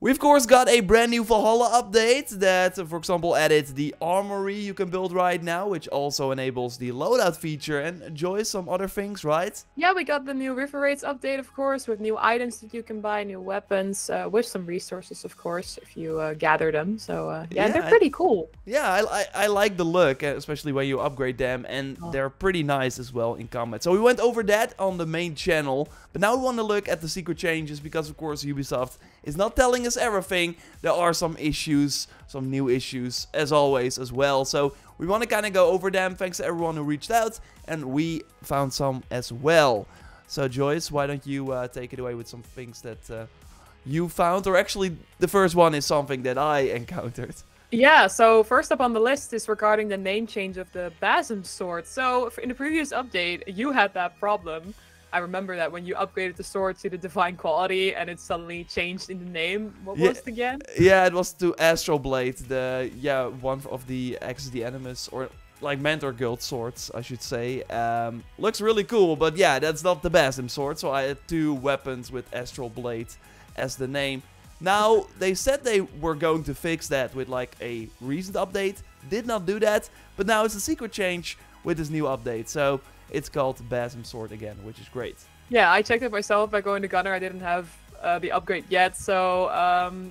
We of course got a brand new Valhalla update that, for example, added the armory you can build right now, which also enables the loadout feature and enjoys some other things, right? Yeah, we got the new river raids update, of course, with new items that you can buy, new weapons, with some resources, of course, if you gather them. So yeah, they're Yeah, pretty cool. yeah, I like the look, especially when you upgrade them, and Oh. they're pretty nice as well in combat. So we went over that on the main channel, but now we want to look at the secret changes because, of course, Ubisoft is not telling us everything. There are some issues, some new issues, as always, as well. So we want to kind of go over them. Thanks to everyone who reached out, and we found some as well. So Joyce, why don't you take it away with some things that you found? Or actually, the first one is something that I encountered. Yeah, so first up on the list is regarding the name change of the Basm sword. So in the previous update, you had that problem. I remember that when you upgraded the sword to the divine quality and it suddenly changed in the name. What was it again? Yeah, it was to Astral Blade, one of the XD Animus, or like Mentor Guild swords, I should say. Looks really cool, but yeah, that's not the Basm sword, so I had two weapons with Astral Blade as the name. Now, they said they were going to fix that with like a recent update, did not do that, but now it's a secret change with this new update, so it's called Basm Sword again, which is great. Yeah, I checked it myself by going to Gunner. I didn't have the upgrade yet, so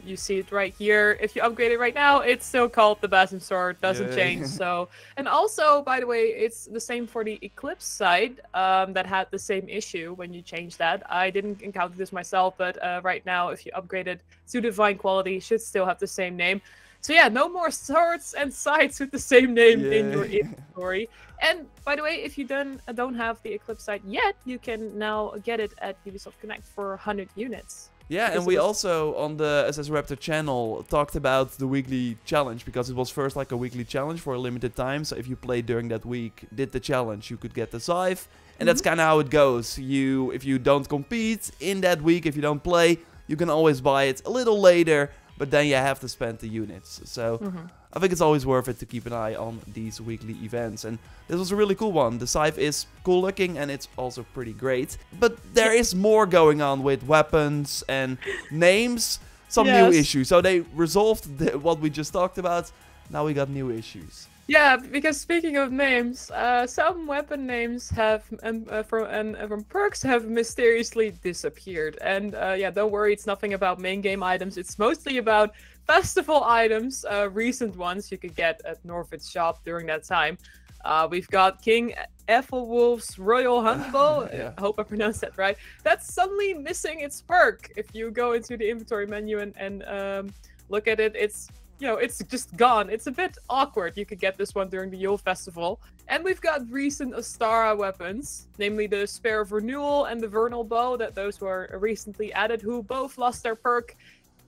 you see it right here. If you upgrade it right now, it's still called the Basm Sword, doesn't change. So, and also, by the way, it's the same for the Eclipse side that had the same issue when you change that. I didn't encounter this myself, but right now, if you upgrade it to Divine Quality, it should still have the same name. So yeah, no more swords and sights with the same name in your inventory. And by the way, if you don't have the Eclipse sight yet, you can now get it at Ubisoft Connect for 100 units. Yeah, and we also, on the JorRaptor channel, talked about the weekly challenge, because it was first like a weekly challenge for a limited time. So if you played during that week, did the challenge, you could get the scythe. And that's kind of how it goes. If you don't compete in that week, if you don't play, you can always buy it a little later, but then you have to spend the units. So I think it's always worth it to keep an eye on these weekly events. And this was a really cool one. The scythe is cool looking and it's also pretty great. But there is more going on with weapons and names. Some new issues. So they resolved what we just talked about. Now we got new issues. Yeah, because speaking of names, some weapon names have from perks have mysteriously disappeared. And yeah, don't worry, it's nothing about main game items. It's mostly about festival items, recent ones you could get at Norfit's shop during that time. We've got King Ethelwulf's Royal Huntbow. Yeah. I hope I pronounced that right. That's suddenly missing its perk. If you go into the inventory menu and look at it, it's just gone. It's a bit awkward. You could get this one during the Yule Festival. And we've got recent Astara weapons, namely the Spear of Renewal and the Vernal Bow, those were recently added, who both lost their perk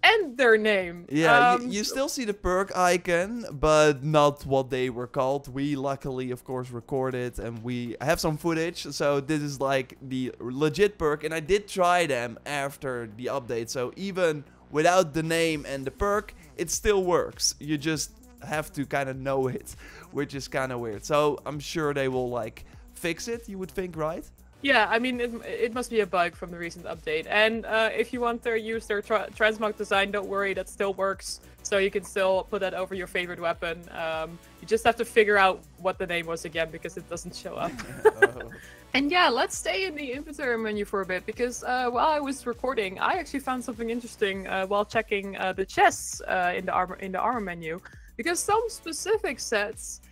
and their name. Yeah, you still see the perk icon, but not what they were called. We luckily, of course, recorded and we have some footage. So this is like the legit perk, and I did try them after the update. So even without the name and the perk, it still works. You just have to kind of know it, which is kind of weird. So I'm sure they will like fix it, you would think, right? Yeah, I mean, it must be a bug from the recent update. And if you want to use their transmog design, don't worry, that still works. So you can still put that over your favorite weapon. You just have to figure out what the name was again, because it doesn't show up. And yeah, let's stay in the inventory menu for a bit, because while I was recording, I actually found something interesting while checking the chests in the armor menu, because some specific sets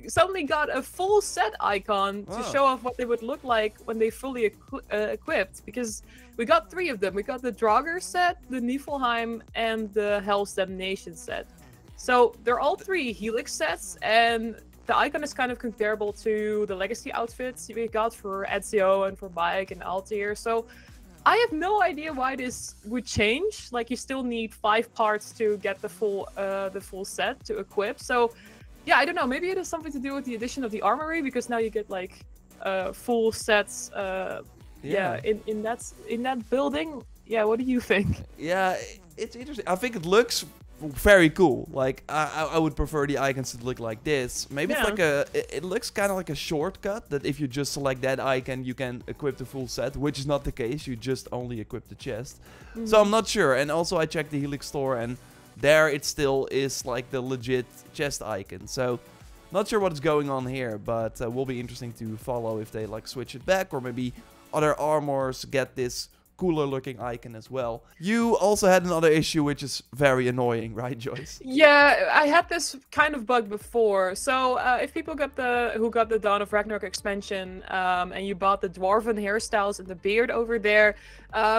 suddenly got a full set icon to show off what they would look like when they fully equipped, because we got 3 of them. We got the Draugr set, the Niflheim, and the Hell's Damnation set. So they're all 3 Helix sets, and the icon is kind of comparable to the Legacy outfits we got for Ezio and for Bayek and Altair. So I have no idea why this would change. Like, you still need 5 parts to get the full set to equip. So yeah, I don't know. Maybe it has something to do with the addition of the armory, because now you get like full sets. Yeah, in that building. Yeah, what do you think? Yeah, it's interesting. I think it looks very cool. Like, I would prefer the icons to look like this. Maybe it's like it looks kind of like a shortcut that if you just select that icon, you can equip the full set, which is not the case. You just only equip the chest. So I'm not sure. And also I checked the Helix store, and there it still is like the legit chest icon. So not sure what's going on here, but will be interesting to follow if they like switch it back, or maybe other armors get this cooler looking icon as well. You also had another issue which is very annoying, right, Joyce? Yeah, I had this kind of bug before. So if people got who got the Dawn of Ragnarok expansion, and you bought the dwarven hairstyles and the beard over there,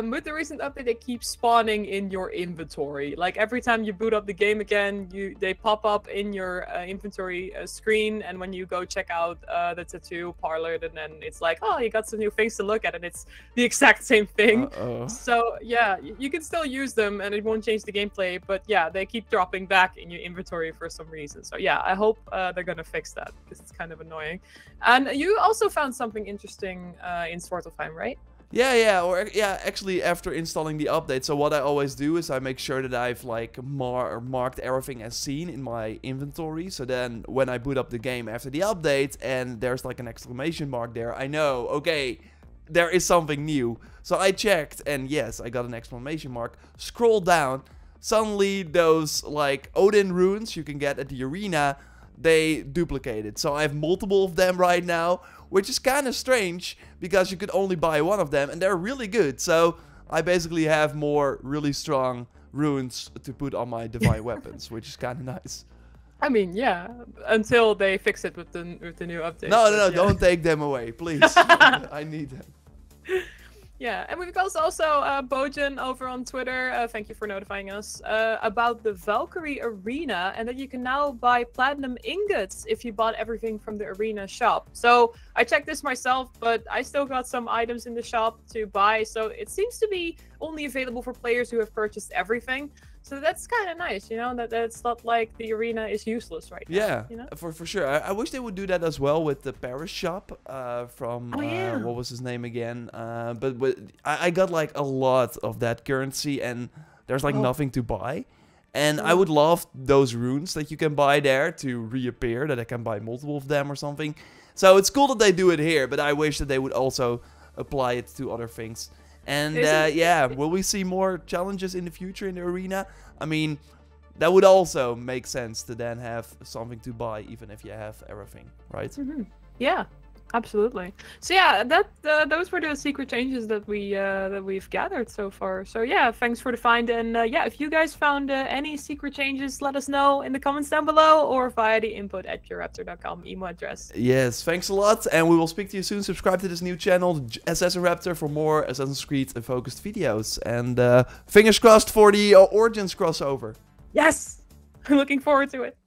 with the recent update, they keep spawning in your inventory. Like every time you boot up the game again, they pop up in your inventory screen, and when you go check out the tattoo parlor, then it's like, oh, you got some new things to look at, and it's the exact same thing. So yeah, you can still use them and it won't change the gameplay, but yeah, they keep dropping back in your inventory for some reason. So yeah, I hope they're gonna fix that, because it's kind of annoying. And you also found something interesting in Svartalfheim, right? Yeah, actually after installing the update. So what I always do is I make sure that I've like marked everything as seen in my inventory. So then when I boot up the game after the update and there's like an exclamation mark there, I know, okay, there is something new. So I checked, and yes, I got an exclamation mark. Scroll down, suddenly those like Odin runes you can get at the arena, they duplicated. So I have multiple of them right now, which is kind of strange because you could only buy one of them and they're really good. So I basically have more really strong runes to put on my divine weapons, which is kind of nice. I mean, yeah, until they fix it with the new update. No, don't take them away, please. I need them. Yeah, and we've got also Bojan over on Twitter, thank you for notifying us, about the Valkyrie Arena, and that you can now buy platinum ingots if you bought everything from the arena shop. So I checked this myself, but I still got some items in the shop to buy, so it seems to be only available for players who have purchased everything. So that's kind of nice, you know, that's not like the arena is useless right now. Yeah, you know? for sure. I wish they would do that as well with the Paris shop from, what was his name again? But I got like a lot of that currency and there's like nothing to buy. And I would love those runes that you can buy there to reappear, that I can buy multiple of them or something. So it's cool that they do it here, but I wish that they would also apply it to other things. And yeah, will we see more challenges in the future in the arena? I mean, that would also make sense to then have something to buy, even if you have everything, right? Yeah, absolutely. So yeah, those were the secret changes that we've gathered so far. So yeah, thanks for the find. And yeah, if you guys found any secret changes, let us know in the comments down below or via the input@joraptor.com email address. Yes, thanks a lot, and we will speak to you soon. Subscribe to this new channel, Assassin Raptor, for more Assassin's Creed focused videos. And fingers crossed for the Origins crossover. Yes, looking forward to it.